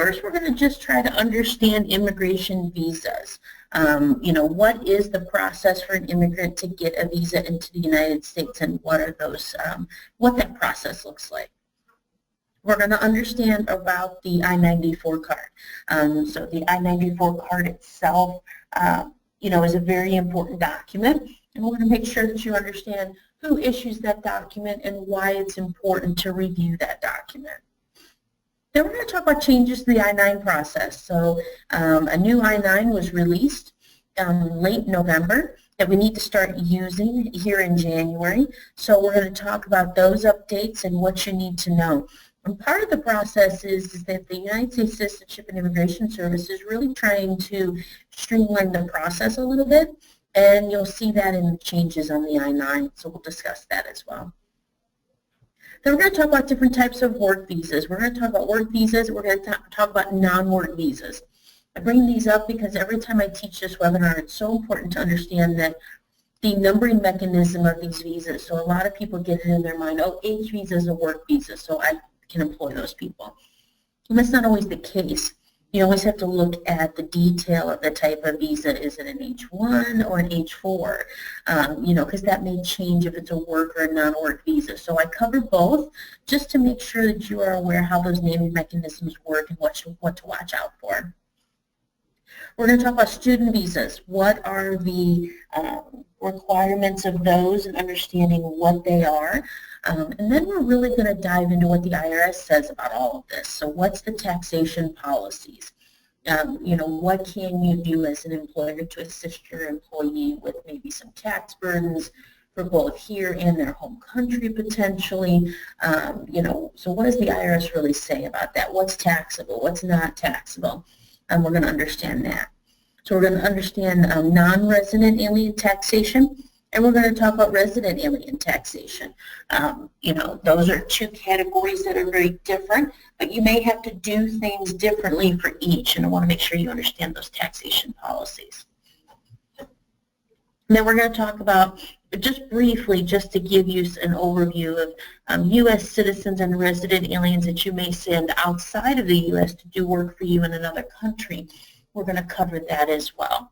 First, we're going to just try to understand immigration visas. What is the process for an immigrant to get a visa into the United States, and what are those, what that process looks like. We're going to understand about the I-94 card. So the I-94 card itself, is a very important document, and we're going to make sure that you understand who issues that document and why it's important to review that document. Then we're going to talk about changes to the I-9 process. So a new I-9 was released late November that we need to start using here in January. So we're going to talk about those updates and what you need to know. And part of the process is that the United States Citizenship and Immigration Service is really trying to streamline the process a little bit, and you'll see that in the changes on the I-9, so we'll discuss that as well. Then we're going to talk about different types of work visas. We're going to talk about work visas. We're going to talk about non-work visas. I bring these up because every time I teach this webinar, it's so important to understand that the numbering mechanism of these visas. So a lot of people get it in their mind, oh, H visa is a work visa, so I can employ those people. And that's not always the case. You always have to look at the detail of the type of visa. Is it an H-1 or an H-4? Because that may change if it's a work or a non-work visa. So I cover both just to make sure that you are aware how those naming mechanisms work and what to watch out for. We're going to talk about student visas. What are the requirements of those and understanding what they are. And then we're really going to dive into what the IRS says about all of this. So what's the taxation policies? What can you do as an employer to assist your employee with maybe some tax burdens for both here and their home country potentially? So what does the IRS really say about that? What's taxable? What's not taxable? And we're going to understand that. So we're going to understand non-resident alien taxation, and we're going to talk about resident alien taxation. Those are two categories that are very different, but you may have to do things differently for each, and I want to make sure you understand those taxation policies. And then we're going to talk about, just briefly, just to give you an overview of U.S. citizens and resident aliens that you may send outside of the U.S. to do work for you in another country. We're going to cover that as well.